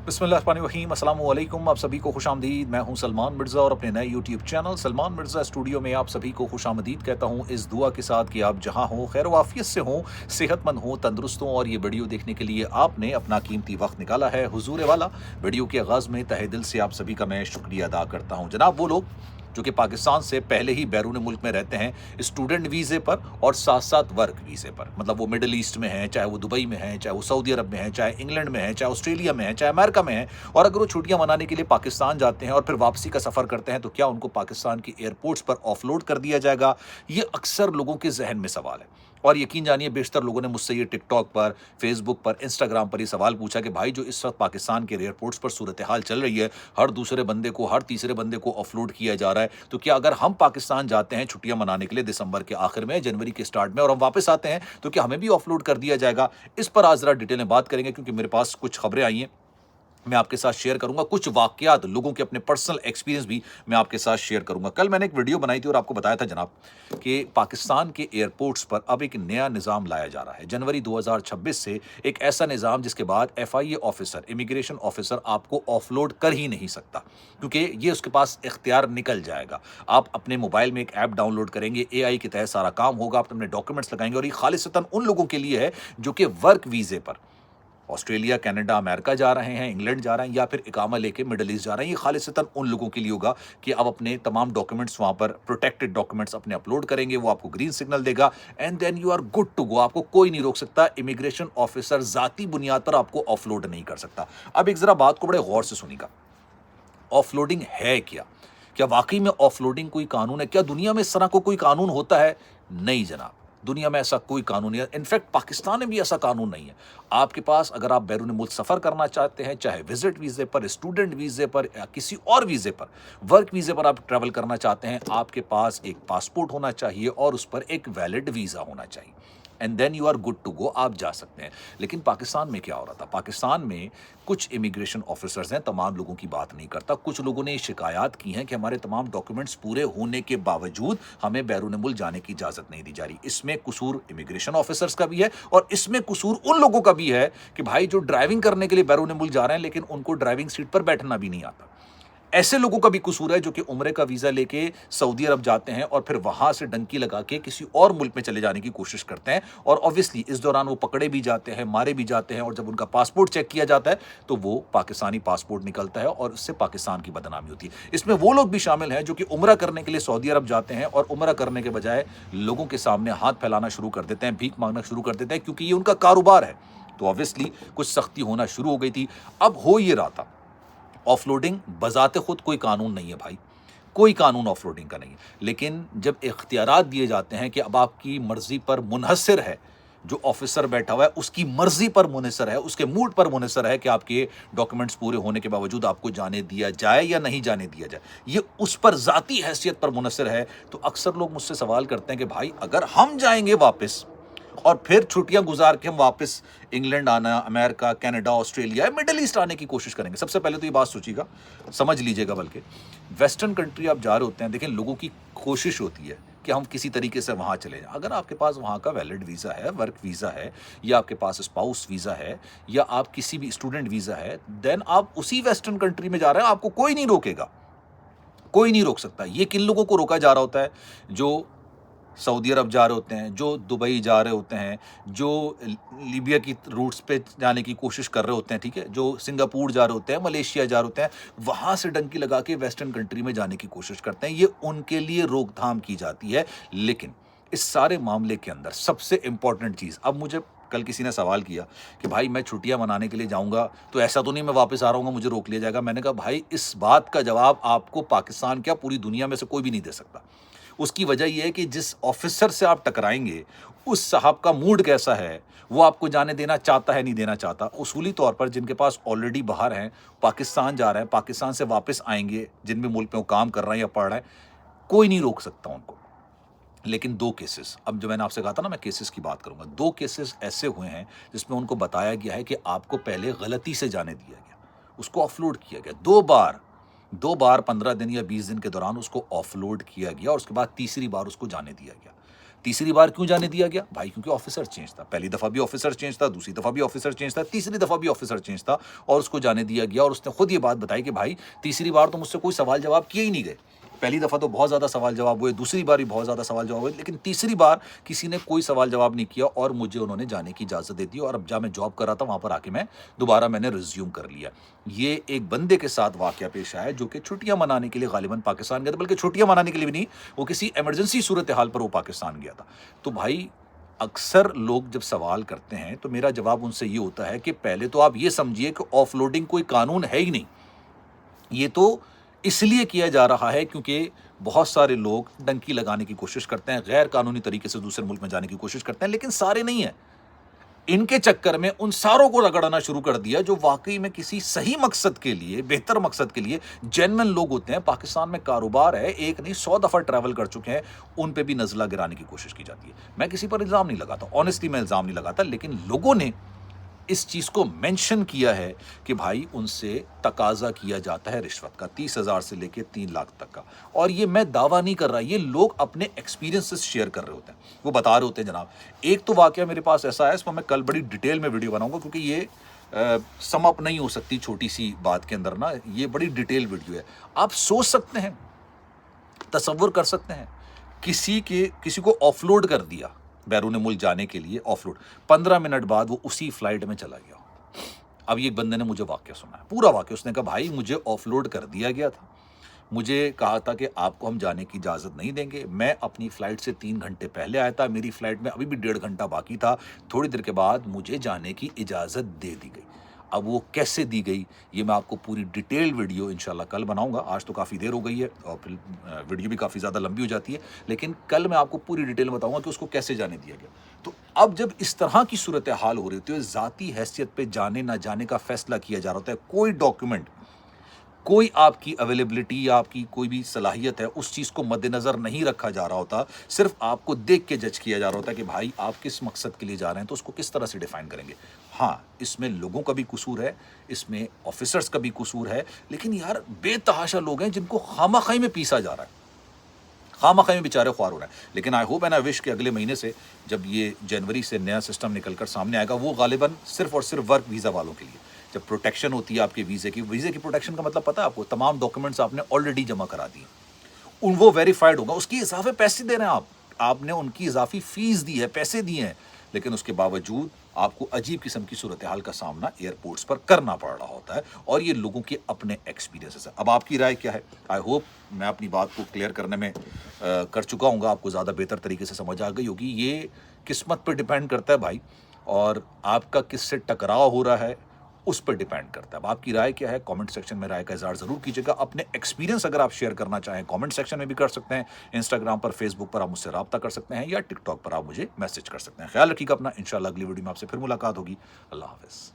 बिस्मिल्लाहिर्रहमानिर्रहीम, अस्सलाम वालेकुम। आप सभी को खुशामदीद। मैं हूं सलमान मिर्ज़ा और अपने नए YouTube channel Salman Mirza studio में आप सभी को खुशामदीद कहता हूं, इस दुआ के साथ कि आप जहां हों खैर वाफियत से हों, सेहतमंद हों, तंदुरुस्त हों। और ये वीडियो देखने के लिए आपने अपना कीमती वक्त निकाला है हुजूर वाला। वीडियो के आगाज़ में तहे दिल से आप सभी का मैं शुक्रिया अदा करता हूँ। जनाब, वो लोग जो कि पाकिस्तान से पहले ही बैरून मुल्क में रहते हैं स्टूडेंट वीज़े पर और साथ साथ वर्क वीज़े पर, मतलब वो मिडल ईस्ट में हैं, चाहे वो दुबई में हैं, चाहे वो सऊदी अरब में हैं, चाहे इंग्लैंड में हैं, चाहे ऑस्ट्रेलिया में हैं, चाहे अमेरिका में हैं, और अगर वो छुट्टियां मनाने के लिए पाकिस्तान जाते हैं और फिर वापसी का सफ़र करते हैं तो क्या उनको पाकिस्तान की एयरपोर्ट्स पर ऑफलोड कर दिया जाएगा? ये अक्सर लोगों के जहन में सवाल है। और यकीन जानिए, बेशतर लोगों ने मुझसे ये टिकटॉक पर, फेसबुक पर, इंस्टाग्राम पर ये सवाल पूछा कि भाई, जो इस वक्त पाकिस्तान के एयरपोर्ट्स पर सूरत हाल चल रही है, हर दूसरे बंदे को, हर तीसरे बंदे को ऑफलोड किया जा रहा है, तो क्या अगर हम पाकिस्तान जाते हैं छुट्टियां मनाने के लिए दिसंबर के आखिर में, जनवरी के स्टार्ट में, और हम वापस आते हैं तो क्या हमें भी ऑफलोड कर दिया जाएगा? इस पर आज जरा डिटेल में बात करेंगे, क्योंकि मेरे पास कुछ खबरें आई हैं, मैं आपके साथ शेयर करूंगा। कुछ वाकयात, लोगों के अपने पर्सनल एक्सपीरियंस भी मैं आपके साथ शेयर करूंगा। कल मैंने एक वीडियो बनाई थी और आपको बताया था जनाब कि पाकिस्तान के एयरपोर्ट्स पर अब एक नया निज़ाम लाया जा रहा है जनवरी 2026 से। एक ऐसा निज़ाम जिसके बाद FIA ऑफिसर, इमिग्रेशन ऑफिसर आपको ऑफलोड कर ही नहीं सकता, क्योंकि ये उसके पास इख्तियार निकल जाएगा। आप अपने मोबाइल में एक ऐप डाउनलोड करेंगे, AI के तहत सारा काम होगा, आप अपने डॉक्यूमेंट्स लगाएंगे, और ये खालिसतन उन लोगों के लिए है जो कि वर्क वीज़े पर ऑस्ट्रेलिया, कनाडा, अमेरिका जा रहे हैं, इंग्लैंड जा रहे हैं, या फिर इकामा लेके मिडल ईस्ट जा रहे हैं। ये खालिसतन उन लोगों के लिए होगा कि आप अपने तमाम डॉक्यूमेंट्स वहाँ पर, प्रोटेक्टेड डॉक्यूमेंट्स अपने अपलोड करेंगे, वो आपको ग्रीन सिग्नल देगा and then you are good to go. आपको कोई नहीं रोक सकता, इमिग्रेशन ऑफिसर ज़ाती बुनियाद पर आपको ऑफलोड नहीं कर सकता। अब एक ज़रा बात को बड़े गौर से सुनिएगा, ऑफलोडिंग है क्या? क्या वाकई में ऑफलोडिंग कोई कानून है? क्या दुनिया में इस तरह को कोई कानून होता है? नहीं जनाब, दुनिया में ऐसा कोई कानून नहीं है। इनफैक्ट पाकिस्तान में भी ऐसा कानून नहीं है। आपके पास, अगर आप बैरून मुल्क सफ़र करना चाहते हैं, चाहे विजिट वीज़े पर, स्टूडेंट वीज़े पर, या किसी और वीज़े पर, वर्क वीज़े पर आप ट्रैवल करना चाहते हैं, आपके पास एक पासपोर्ट होना चाहिए और उस पर एक वैलिड वीज़ा होना चाहिए, and then you are good to go, आप जा सकते हैं। लेकिन पाकिस्तान में क्या हो रहा था? पाकिस्तान में कुछ इमिग्रेशन ऑफिसर्स हैं, तमाम लोगों की बात नहीं करता, कुछ लोगों ने शिकायत की हैं कि हमारे तमाम डॉक्यूमेंट्स पूरे होने के बावजूद हमें बैरून मुल्क जाने की इजाज़त नहीं दी जा रही। इसमें कसूर इमिग्रेशन ऑफिसर्स का भी है और इसमें कसूर उन लोगों का भी है कि भाई, जो ड्राइविंग करने के लिए बैरून मुल्क जा रहे हैं लेकिन उनको ड्राइविंग सीट पर बैठना भी नहीं आता। ऐसे लोगों का भी कसूर है जो कि उम्रे का वीज़ा लेके सऊदी अरब जाते हैं और फिर वहां से डंकी लगा के किसी और मुल्क में चले जाने की कोशिश करते हैं, और ऑब्वियसली इस दौरान वो पकड़े भी जाते हैं, मारे भी जाते हैं, और जब उनका पासपोर्ट चेक किया जाता है तो वो पाकिस्तानी पासपोर्ट निकलता है और उससे पाकिस्तान की बदनामी होती है। इसमें वो लोग भी शामिल हैं जो कि उम्रा करने के लिए सऊदी अरब जाते हैं और उम्रा करने के बजाय लोगों के सामने हाथ फैलाना शुरू कर देते हैं, भीख मांगना शुरू कर देते हैं, क्योंकि ये उनका कारोबार है। तो ऑब्वियसली कुछ सख्ती होना शुरू हो गई थी। अब हो ये रहा था, ऑफलोडिंग बजाते खुद कोई कानून नहीं है भाई, कोई कानून ऑफलोडिंग का नहीं है। लेकिन जब इख्तियारात दिए जाते हैं कि अब आपकी मर्जी पर मुनहसर है, जो ऑफिसर बैठा हुआ है उसकी मर्जी पर मुनहसर है, उसके मूड पर मुनहसर है कि आपके डॉक्यूमेंट्स पूरे होने के बावजूद आपको जाने दिया जाए या नहीं जाने दिया जाए, ये उस पर ज़ाती हैसियत पर मुनहसर है। तो अक्सर लोग मुझसे सवाल करते हैं कि भाई, अगर हम जाएंगे वापस और फिर छुट्टियां गुजार के हम वापस इंग्लैंड आना, America, Canada, Australia, middle east आने की कोशिश करेंगे। सबसे पहले तो ये बात सोचिएगा, समझ लीजिएगा, बल्कि वेस्टर्न कंट्री आप जा रहे होते हैं, देखें, लोगों की कोशिश होती है कि हम किसी तरीके से वहाँ चले जाएं। अगर आपके पास वहाँ का वैलिड वीज़ा है, वर्क वीज़ा है, या आपके पास स्पाउस वीज़ा है, या आप किसी भी स्टूडेंट वीज़ा है, देन आप उसी वेस्टर्न कंट्री में जा रहे हैं, आपको कोई नहीं रोकेगा, कोई नहीं रोक सकता। ये किन लोगों को रोका जा रहा होता है? जो सऊदी अरब जा रहे होते हैं, जो दुबई जा रहे होते हैं, जो लीबिया की रूट्स पे जाने की कोशिश कर रहे होते हैं, ठीक है, जो सिंगापुर जा रहे होते हैं, मलेशिया जा रहे होते हैं, वहाँ से डंकी लगा के वेस्टर्न कंट्री में जाने की कोशिश करते हैं, ये उनके लिए रोकथाम की जाती है। लेकिन इस सारे मामले के अंदर सबसे इंपॉर्टेंट चीज़, अब मुझे कल किसी ने सवाल किया कि भाई, मैं छुट्टियां मनाने के लिए जाऊंगा तो ऐसा तो नहीं मैं वापस आ रहा हूँ, मुझे रोक लिया जाएगा? मैंने कहा, भाई, इस बात का जवाब आपको पाकिस्तान क्या, पूरी दुनिया में से कोई भी नहीं दे सकता। उसकी वजह यह है कि जिस ऑफिसर से आप टकराएंगे, उस साहब का मूड कैसा है, वो आपको जाने देना चाहता है, नहीं देना चाहता। उसूली तौर पर जिनके पास ऑलरेडी बाहर हैं, पाकिस्तान जा रहे हैं, पाकिस्तान से वापस आएंगे, जिन भी मुल्क में वो काम कर रहे हैं या पढ़ रहे हैं, कोई नहीं रोक सकता उनको। लेकिन दो केसेस, अब जो मैंने आपसे कहा था ना, मैं केसेस की बात करूंगा, दो केसेस ऐसे हुए हैं जिसमें उनको बताया गया है कि आपको पहले गलती से जाने दिया गया, उसको ऑफलोड किया गया, दो बार 15 दिन या 20 दिन के दौरान उसको ऑफलोड किया गया, और उसके बाद तीसरी बार उसको जाने दिया गया। تیسری بار کیوں جانے دیا گیا بھائی؟ کیونکہ آفیسر چینج تھا. پہلی دفعہ بھی آفیسر چینج تھا, دوسری دفعہ بھی آفیسر چینج تھا, تیسری دفعہ بھی آفیسر چینج تھا, اور اس کو جانے دیا گیا. اور اس نے خود یہ بات بتائی کہ بھائی تیسری بار تو مجھ سے کوئی سوال جواب کیے ہی نہیں گئے, پہلی دفعہ تو بہت زیادہ سوال جواب ہوئے, دوسری بار بھی بہت زیادہ سوال جواب ہوئے, لیکن تیسری بار کسی نے کوئی سوال جواب نہیں کیا, اور مجھے انہوں نے جانے کی اجازت دے دی. اور اب جہاں میں جاب کر رہا تھا وہاں پر آ کے میں نے ریزیوم کر لیا. یہ ایک بندے کے ساتھ واقعہ پیش آیا جو کہ چھٹیاں منانے کے لیے غالباً پاکستان گیا تھا, بلکہ چھٹیاں منانے کے لیے بھی نہیں, وہ کسی ایمرجنسی صورتحال پر وہ پاکستان گیا تھا. تو بھائی اکثر لوگ جب سوال کرتے ہیں تو میرا جواب ان سے یہ ہوتا ہے کہ پہلے تو آپ یہ سمجھیے کہ آف لوڈنگ کوئی قانون ہے ہی نہیں. یہ تو اس لیے کیا جا رہا ہے کیونکہ بہت سارے لوگ ڈنکی لگانے کی کوشش کرتے ہیں, غیر قانونی طریقے سے دوسرے ملک میں جانے کی کوشش کرتے ہیں, لیکن سارے نہیں ہیں. ان کے چکر میں ان ساروں کو رگڑنا شروع کر دیا جو واقعی میں کسی صحیح مقصد کے لیے, بہتر مقصد کے لیے جینوین لوگ ہوتے ہیں. پاکستان میں کاروبار ہے, ایک نہیں 100 دفعہ ٹریول کر چکے ہیں, ان پہ بھی نزلہ گرانے کی کوشش کی جاتی ہے. میں کسی پر الزام نہیں لگاتا, آنیسٹلی میں الزام نہیں لگاتا, لیکن لوگوں نے اس چیز کو مینشن کیا ہے کہ بھائی ان سے تقاضا کیا جاتا ہے رشوت کا 30,000 سے لے کے 3 لاکھ تک کا. اور یہ میں دعویٰ نہیں کر رہا, یہ لوگ اپنے ایکسپیرینسز شیئر کر رہے ہوتے ہیں, وہ بتا رہے ہوتے ہیں. جناب ایک تو واقعہ میرے پاس ایسا ہے, اس پر میں کل بڑی ڈیٹیل میں ویڈیو بناؤں گا, کیونکہ یہ سم اپ نہیں ہو سکتی چھوٹی سی بات کے اندر نا, یہ بڑی ڈیٹیل ویڈیو ہے. آپ سوچ سکتے ہیں, تصور کر سکتے ہیں, کسی کو آف لوڈ کر دیا بیرون ملک جانے کے لیے, آف لوڈ 15 منٹ بعد وہ اسی فلائٹ میں چلا گیا. اب ایک بندے نے مجھے واقعہ سنا ہے, پورا واقعہ. اس نے کہا بھائی مجھے آف لوڈ کر دیا گیا تھا, مجھے کہا تھا کہ آپ کو ہم جانے کی اجازت نہیں دیں گے. میں اپنی فلائٹ سے 3 گھنٹے پہلے آیا تھا, میری فلائٹ میں ابھی بھی 1.5 گھنٹہ باقی تھا. تھوڑی دیر کے بعد مجھے جانے کی اجازت دے دی گئی. اب وہ کیسے دی گئی یہ میں آپ کو پوری ڈیٹیل ویڈیو انشاءاللہ کل بناؤں گا. آج تو کافی دیر ہو گئی ہے اور پھر ویڈیو بھی کافی زیادہ لمبی ہو جاتی ہے, لیکن کل میں آپ کو پوری ڈیٹیل بتاؤں گا کہ اس کو کیسے جانے دیا گیا. تو اب جب اس طرح کی صورتحال ہو رہی ہوتی ہے, ذاتی حیثیت پہ جانے نہ جانے کا فیصلہ کیا جا رہا ہوتا ہے, کوئی ڈاکیومنٹ, کوئی آپ کی اویلیبلٹی یا آپ کی کوئی بھی صلاحیت ہے اس چیز کو مد نظر نہیں رکھا جا رہا ہوتا, صرف آپ کو دیکھ کے جج کیا جا رہا ہوتا ہے کہ بھائی آپ کس مقصد کے لیے جا رہے ہیں, تو اس کو کس طرح سے ڈیفائن کریں گے. ہاں اس میں لوگوں کا بھی قصور ہے, اس میں آفیسرز کا بھی قصور ہے, لیکن یار بے تحاشا لوگ ہیں جن کو خامہ خواہی میں پیسا جا رہا ہے, خامہ خواہی میں بیچارے خوار ہو رہے ہیں. لیکن آئی ہوپ اینڈ آئی وش کہ اگلے مہینے سے جب یہ جنوری سے نیا سسٹم نکل کر سامنے آئے گا, وہ غالباً صرف اور صرف ورک ویزا والوں کے لیے, جب پروٹیکشن ہوتی ہے آپ کے ویزے کی پروٹیکشن کا مطلب پتہ ہے آپ کو, تمام ڈاکیومنٹس آپ نے آلریڈی جمع کرا دیے, وہ ویریفائڈ ہوگا, اس کی اضافے پیسے دے رہے ہیں آپ نے ان کی اضافی فیس دی ہے, پیسے دیے ہیں, لیکن اس کے باوجود آپ کو عجیب قسم کی صورتحال کا سامنا ایئرپورٹس پر کرنا پڑ رہا ہوتا ہے, اور یہ لوگوں کے اپنے ایکسپیرینسز ہیں. اب آپ کی رائے کیا ہے؟ آئی ہوپ میں اپنی بات کو کلیئر کرنے میں کر چکا ہوں گا, آپ کو زیادہ بہتر طریقے سے سمجھ آ گئی ہوگی. یہ قسمت پہ ڈیپینڈ کرتا ہے بھائی, اور آپ کا کس سے ٹکراؤ ہو رہا ہے اس پر ڈیپینڈ کرتا ہے. اب آپ کی رائے کیا ہے؟ کامنٹ سیکشن میں رائے کا اظہار ضرور کیجیے گا. اپنے ایکسپیرینس اگر آپ شیئر کرنا چاہیں کامنٹ سیکشن میں بھی کر سکتے ہیں, انسٹاگرام پر, فیس بک پر آپ مجھ سے رابطہ کر سکتے ہیں, یا ٹک ٹاک پر آپ مجھے میسج کر سکتے ہیں. خیال رکھیے گا اپنا, انشاءاللہ اگلی ویڈیو میں آپ سے پھر ملاقات ہوگی. اللہ حافظ.